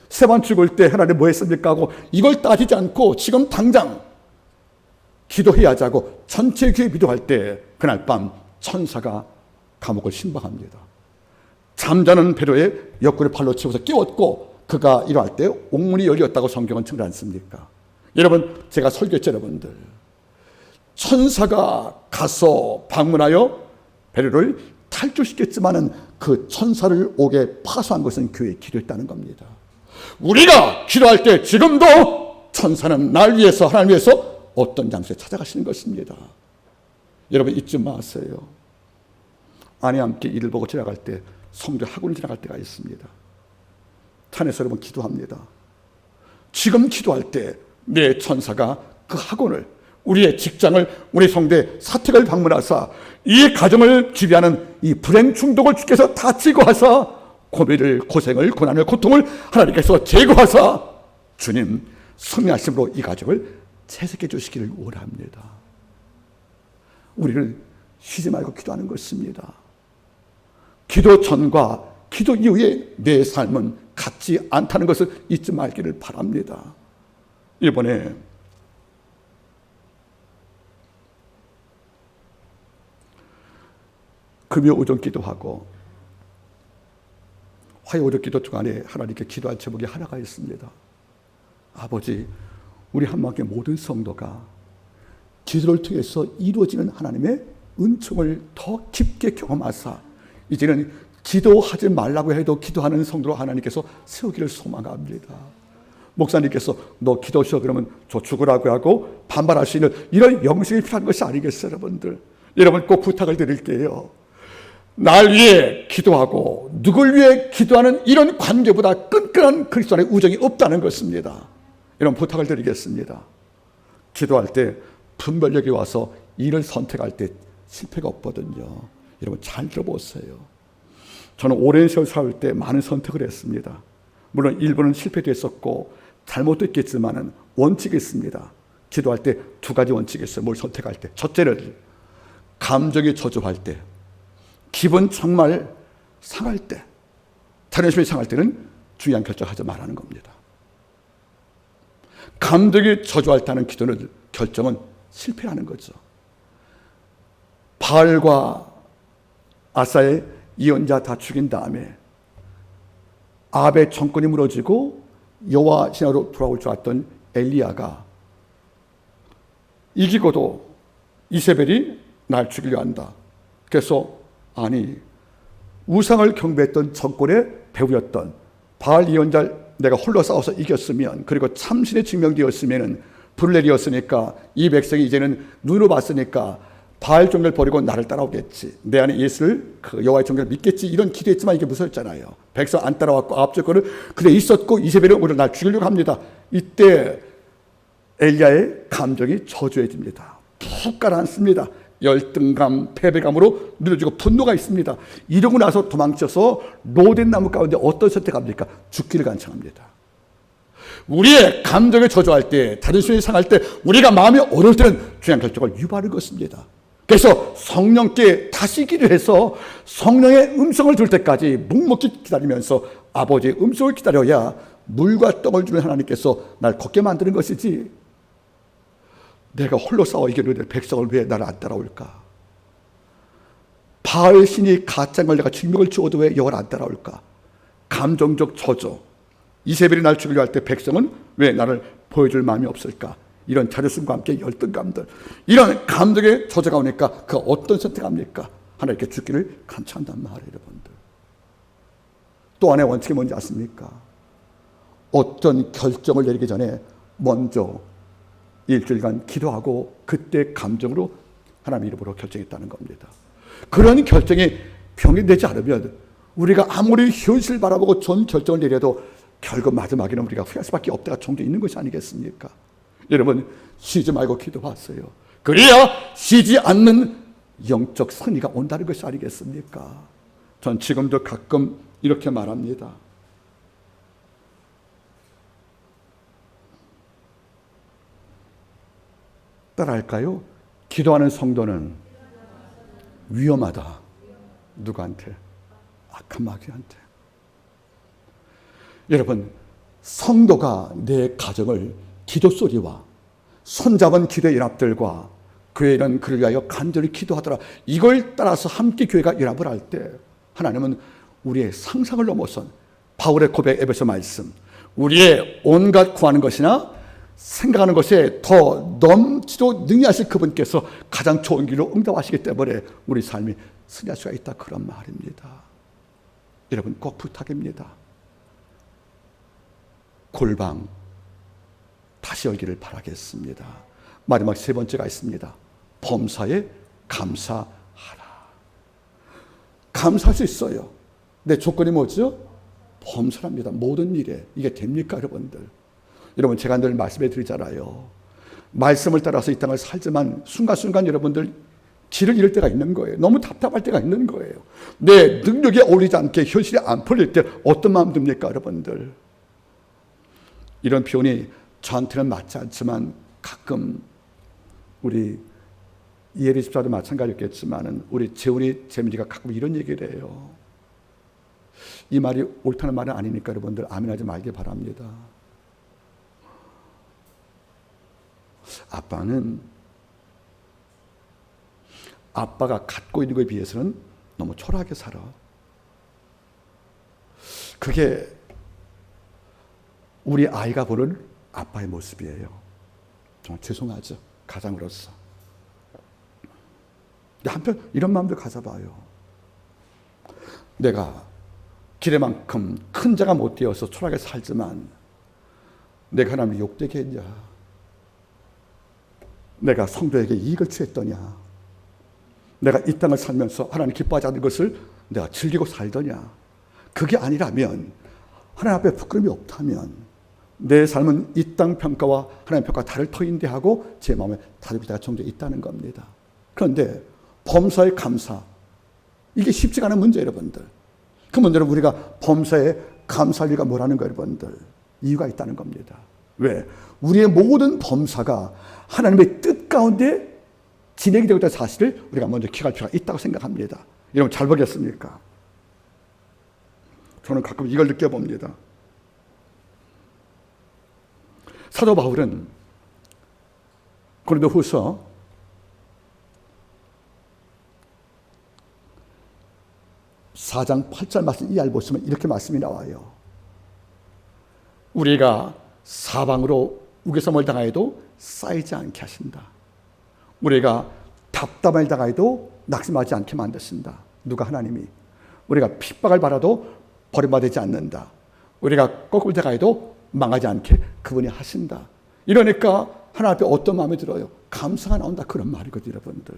스데반 죽을 때 하나님 뭐 했습니까? 하고 이걸 따지지 않고 지금 당장 기도해야 하자고 전체 교회 기도할 때 그날 밤 천사가 감옥을 신방합니다. 잠자는 베드로의 옆구리 팔로 치고서 깨웠고 그가 일어날 때 옥문이 열렸다고 성경은称않습니까? 여러분, 제가 설교했죠, 여러분들. 천사가 가서 방문하여 베드로를 탈출시켰지만은 그 천사를 옥에 파수한 것은 교회에 기도했다는 겁니다. 우리가 기도할 때 지금도 천사는 날 위해서, 하나님 위해서 어떤 장소에 찾아가시는 것입니다. 여러분 잊지 마세요. 아내와 함께 일을 보고 지나갈 때, 성도 학원을 지나갈 때가 있습니다. 산에서 여러분 기도합니다. 지금 기도할 때 내 천사가 그 학원을 우리의 직장을, 우리 성도의 사택을 방문하사 이 가정을 지배하는 이 불행 중독을 주께서 다 제거하사 고비를, 고생을, 고난을, 고통을 하나님께서 제거하사 주님 승리하심으로 이 가정을 채색해 주시기를 원합니다. 우리는 쉬지 말고 기도하는 것입니다. 기도 전과 기도 이후에 내 삶은 같지 않다는 것을 잊지 말기를 바랍니다. 이번에 금요 오전 기도하고 화요 오전 기도 중간에 하나님께 기도할 제목이 하나가 있습니다. 아버지, 우리 한마음교회 모든 성도가 기도를 통해서 이루어지는 하나님의 은총을 더 깊게 경험하사 이제는 기도하지 말라고 해도 기도하는 성도로 하나님께서 세우기를 소망합니다. 목사님께서 너 기도 쉬어 그러면 저 죽으라고 하고 반발할 수 있는 이런 영성이 필요한 것이 아니겠어요, 여러분들. 여러분 꼭 부탁을 드릴게요. 날 위해 기도하고 누굴 위해 기도하는 이런 관계보다 끈끈한 그리스도 안의 우정이 없다는 것입니다. 이런 부탁을 드리겠습니다. 기도할 때 분별력이 와서 일을 선택할 때 실패가 없거든요. 여러분 잘 들어보세요. 저는 오랜 세월 살 때 많은 선택을 했습니다. 물론 일부는 실패됐었고 잘못됐겠지만 원칙이 있습니다. 기도할 때 두 가지 원칙이 있어요. 뭘 선택할 때. 첫째는 감정이 저조할 때, 기분 정말 상할 때, 자존심이 상할 때는 중요한 결정하지 말라는 겁니다. 감정이 저조할 때 하는 기도는 결정은 실패하는 거죠. 바알과 아사의 예언자 다 죽인 다음에 아합의 정권이 무너지고 여호와 신하로 돌아올 줄 알았던 엘리야가 이기고도 이세벨이 날 죽이려 한다. 그래서 아니, 우상을 경배했던 정권의 배후였던 바알 예언자를 내가 홀로 싸워서 이겼으면, 그리고 참신이 증명되었으면, 불을 내리었으니까 이 백성이 이제는 눈으로 봤으니까 바알 종교를 버리고 나를 따라오겠지. 내 안에 예수를, 그 여호와의 종교를 믿겠지. 이런 기도했지만 이게 무서웠잖아요. 백성 안 따라왔고 앞쪽거는 그래 있었고 이세벨은 오히려 날 죽이려고 합니다. 이때 엘리야의 감정이 저조해집니다. 푹 가라앉습니다. 열등감, 패배감으로 누려지고 분노가 있습니다. 이러고 나서 도망쳐서 로덴 나무 가운데 어떤 선택합니까? 죽기를 간청합니다. 우리의 감정이 저조할 때, 자존심이 상할 때, 우리가 마음이 어려울 때는 중요한 결정을 유발하는 것입니다. 그래서 성령께 다시 기도해서 성령의 음성을 들을 때까지 묵묵히 기다리면서 아버지의 음성을 기다려야 물과 떡을 주는 하나님께서 날 걷게 만드는 것이지, 내가 홀로 싸워 이기려는 백성을 왜 나를 안 따라올까? 바알 신이 가짜를 내가 증명을 주어도 왜 여호와를 안 따라올까? 감정적 저조, 이세벨이 날 죽이려 할 때 백성은 왜 나를 보여줄 마음이 없을까? 이런 자존심과 함께 열등감들, 이런 감정의 저조가 오니까 그 어떤 선택합니까? 하나님께 죽기를 간청한단 말이에요, 여러분들. 또 하나의 원칙이 뭔지 아십니까? 어떤 결정을 내리기 전에 먼저 일주일간 기도하고 그때 감정으로 하나님 이름으로 결정했다는 겁니다. 그런 결정이 병행되지 않으면 우리가 아무리 현실을 바라보고 좋은 결정을 내려도 결국 마지막에는 우리가 후회할 수밖에 없다가 종종 있는 것이 아니겠습니까? 여러분 쉬지 말고 기도하세요. 그래야 쉬지 않는 영적 승리가 온다는 것이 아니겠습니까? 전 지금도 가끔 이렇게 말합니다. 따라할까요? 기도하는 성도는 위험하다. 누구한테? 악한 마귀한테. 여러분, 성도가 내 가정을 기도 소리와 손잡은 기도의 연합들과 교회는 그를 위하여 간절히 기도하더라. 이걸 따라서 함께 교회가 연합을 할 때 하나님은 우리의 상상을 넘어선 바울의 고백, 에베소 말씀, 우리의 온갖 구하는 것이나 생각하는 것에 더 넘치도록 능히하실 그분께서 가장 좋은 길로 응답하시기 때문에 우리 삶이 승리할 수가 있다, 그런 말입니다. 여러분 꼭 부탁입니다. 골방 다시 열기를 바라겠습니다. 마지막 세 번째가 있습니다. 범사에 감사하라. 감사할 수 있어요. 내 조건이 뭐죠? 범사랍니다. 모든 일에. 이게 됩니까, 여러분들? 여러분 제가 늘 말씀해 드리잖아요. 말씀을 따라서 이 땅을 살지만 순간순간 여러분들 길을 잃을 때가 있는 거예요. 너무 답답할 때가 있는 거예요. 내 능력이 어울리지 않게 현실이 안 풀릴 때 어떤 마음 듭니까, 여러분들? 이런 표현이 저한테는 맞지 않지만 가끔 우리 이혜리 집사도 마찬가지였겠지만 우리 재훈이 재민이가 가끔 이런 얘기를 해요. 이 말이 옳다는 말은 아니니까 여러분들 아멘하지 말길 바랍니다. 아빠가 갖고 있는 것에 비해서는 너무 초라하게 살아. 그게 우리 아이가 보는 아빠의 모습이에요. 정말 죄송하죠, 가장으로서. 한편 이런 마음도 가져봐요. 내가 기대만큼 큰 자가 못 되어서 초라하게 살지만 내가 하나님을 욕되게 했냐? 내가 성도에게 이익을 취했더냐? 내가 이 땅을 살면서 하나님 기뻐하지 않는 것을 내가 즐기고 살더냐? 그게 아니라면, 하나님 앞에 부끄러움이 없다면 내 삶은 이 땅 평가와 하나님 평가가 다를 터인데 하고 제 마음에 다름이 다 정도 있다는 겁니다. 그런데 범사에 감사, 이게 쉽지가 않은 문제예요, 여러분들. 그 문제는 우리가 범사에 감사할 이유가 뭐라는 거예요, 여러분들? 이유가 있다는 겁니다. 왜? 우리의 모든 범사가 하나님의 뜻 가운데 진행이 되고 있다는 사실을 우리가 먼저 기억할 필요가 있다고 생각합니다. 여러분 잘 보겠습니까? 저는 가끔 이걸 느껴봅니다. 사도 바울은 고린도후서 4장 8절 말씀 이하를 보시면 이렇게 말씀이 나와요. 우리가 사방으로 우겨섬을 당하여도 쌓이지 않게 하신다. 우리가 답답을 당하여도 낙심하지 않게 만드신다. 누가? 하나님이. 우리가 핍박을 받아도 버림받지 않는다. 우리가 거꾸로 당하여도 망하지 않게 그분이 하신다. 이러니까 하나님 앞에 어떤 마음이 들어요? 감사가 나온다, 그런 말이거든요, 여러분들.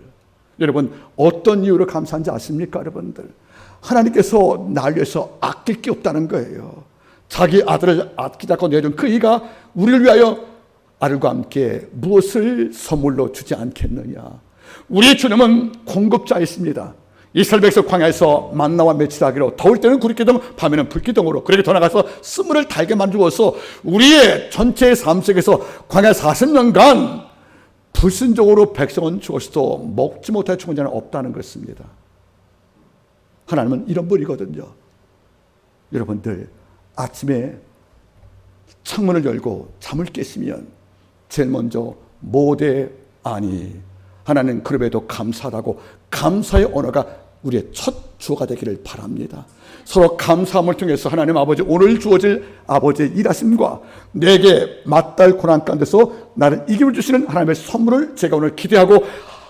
여러분 어떤 이유로 감사한지 아십니까, 여러분들? 하나님께서 날 위해서 아낄 게 없다는 거예요. 자기 아들을 아끼자고 내준 그 이가 우리를 위하여 아들과 함께 무엇을 선물로 주지 않겠느냐. 우리 주님은 공급자이십니다. 이스라엘 백성 광야에서 만나와 메추라기로, 더울 때는 구릿기둥, 밤에는 불기둥으로, 그렇게 더 나가서 스물을 달게 만들어서 우리의 전체의 삶 속에서 광야 40년간 불순종으로 백성은 죽었어도 먹지 못할 죽은 자는 없다는 것입니다. 하나님은 이런 분이거든요. 여러분들 아침에 창문을 열고 잠을 깨시면 제일 먼저 모대 아니, 하나님 그럼에도 감사하다고 감사의 언어가 우리의 첫 주어가 되기를 바랍니다. 서로 감사함을 통해서 하나님 아버지, 오늘 주어질 아버지의 일하심과 내게 맞달 고난 가운데서 나를 이김을 주시는 하나님의 선물을 제가 오늘 기대하고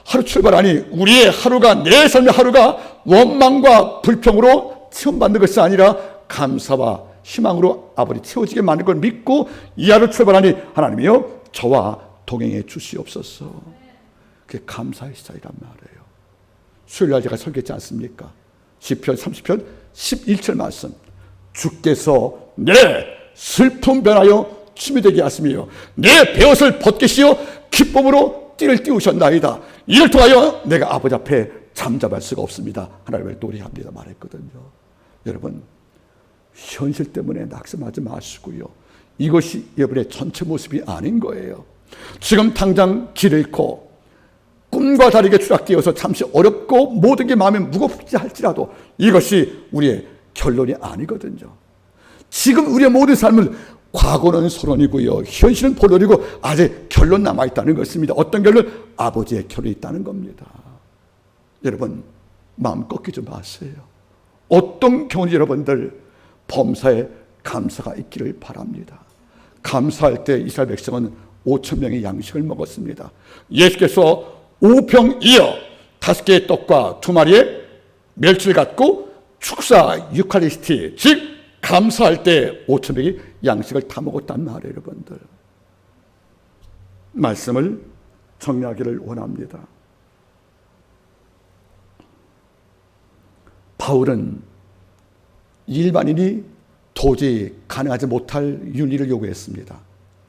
하루 출발하니 우리의 하루가, 내 삶의 하루가 원망과 불평으로 체험받는 것이 아니라 감사와 희망으로 아버지 채워지게 만든 걸 믿고 이 하루 출발하니 하나님이여 저와 동행해 주시옵소서. 그게 감사의 시작이란 말이에요. 수요일날 제가 설교했지 않습니까? 시편 30편 11절 말씀. 주께서 내 슬픔 변하여 춤이 되게 하시며 내 베옷을 벗기시어 기쁨으로 띠를 띄우셨나이다. 이를 통하여 내가 아버지 앞에 잠잠할 수가 없습니다. 하나님을 노래합니다 말했거든요. 여러분 현실 때문에 낙심하지 마시고요. 이것이 여러분의 전체 모습이 아닌 거예요. 지금 당장 길 잃고 꿈과 다르게 추락되어서 잠시 어렵고 모든 게 마음에 무겁지 할지라도 이것이 우리의 결론이 아니거든요. 지금 우리의 모든 삶은 과거는 소론이고요, 현실은 본론이고 아직 결론 남아있다는 것입니다. 어떤 결론? 아버지의 결론이 있다는 겁니다. 여러분 마음 꺾이지 마세요. 어떤 경우는 여러분들 범사에 감사가 있기를 바랍니다. 감사할 때 이스라엘 백성은 5,000명의 양식을 먹었습니다. 예수께서 5병 이어 5개의 떡과 2마리의 멸치를 갖고 축사 유카리스티, 즉 감사할 때 5,000명이 양식을 다 먹었단 말이에요. 여러분들 말씀을 정리하기를 원합니다. 바울은 일반인이 도저히 가능하지 못할 윤리를 요구했습니다.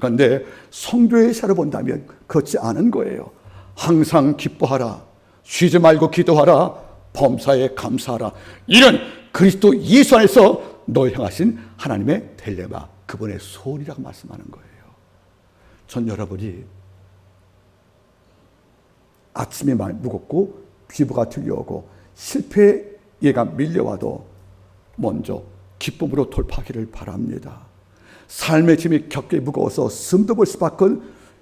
그런데 성도의 시야로 본다면 그렇지 않은 거예요. 항상 기뻐하라, 쉬지 말고 기도하라, 범사에 감사하라. 이런 그리스도 예수 안에서 널 향하신 하나님의 텔레마, 그분의 소원이라고 말씀하는 거예요. 전 여러분이 아침이 많이 무겁고 피부가 들려오고 실패의 예가 밀려와도 먼저 기쁨으로 돌파하기를 바랍니다. 삶의 짐이 격게 무거워서 숨도 볼 수밖에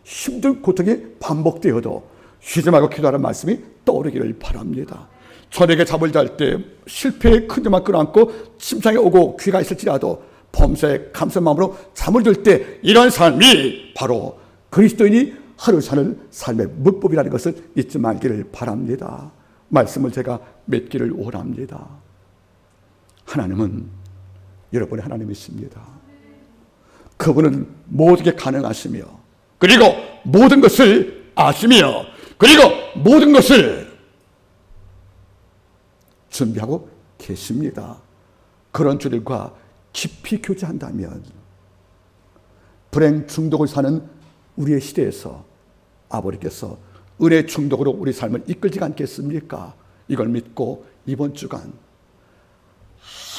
힘든 고통이 반복되어도 쉬지 말고 기도하는 말씀이 떠오르기를 바랍니다. 저녁에 잠을 잘 때 실패의 큰 점만 끌어안고 침상에 오고 귀가 있을지라도 범사에 감사한 마음으로 잠을 들 때 이런 삶이 바로 그리스도인이 하루 사는 삶의 문법이라는 것을 잊지 말기를 바랍니다. 말씀을 제가 맺기를 원합니다. 하나님은 여러분의 하나님이십니다. 그분은 모든 게 가능하시며, 그리고 모든 것을 아시며, 그리고 모든 것을 준비하고 계십니다. 그런 주들과 깊이 교제한다면 불행 중독을 사는 우리의 시대에서 아버지께서 은혜 중독으로 우리 삶을 이끌지 않겠습니까? 이걸 믿고 이번 주간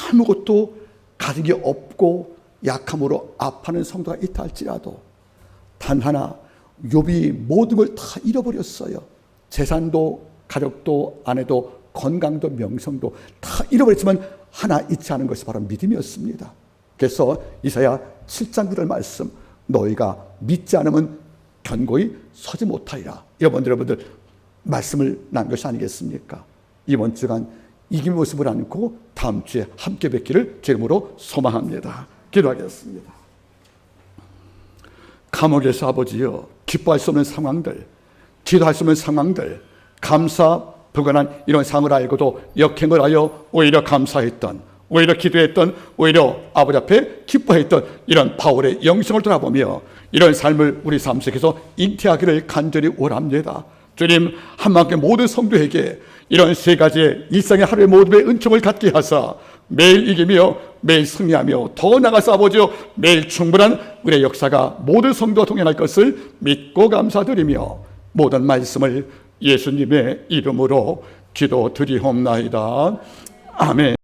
아무것도 가진 게 없고 약함으로 아파하는 성도가 있다 할지라도 단 하나, 욥이 모든 걸 다 잃어버렸어요. 재산도 가족도 아내도 건강도 명성도 다 잃어버렸지만 하나 잊지 않은 것이 바로 믿음이었습니다. 그래서 이사야 7장 9절 말씀, 너희가 믿지 않으면 견고히 서지 못하리라. 여러분들 말씀을 난 것이 아니겠습니까? 이번 주간 이김의 모습을 안고 다음 주에 함께 뵙기를 제 이름으로 소망합니다. 기도하겠습니다. 감옥에서 아버지여, 기뻐할 수 없는 상황들, 기도할 수 없는 상황들, 감사 불가능한 이런 상황을 알고도 역행을 하여 오히려 감사했던, 오히려 기도했던, 오히려 아버지 앞에 기뻐했던 이런 바울의 영성을 돌아보며 이런 삶을 우리 삶 속에서 잉태하기를 간절히 원합니다. 주님, 한만큼 모든 성도에게 이런 세 가지의 일상의 하루의 모든 은총을 갖게 하사 매일 이기며 매일 승리하며 더 나아가서 아버지여 매일 충분한 우리의 역사가 모든 성도와 동행할 것을 믿고 감사드리며 모든 말씀을 예수님의 이름으로 기도드리옵나이다. 아멘.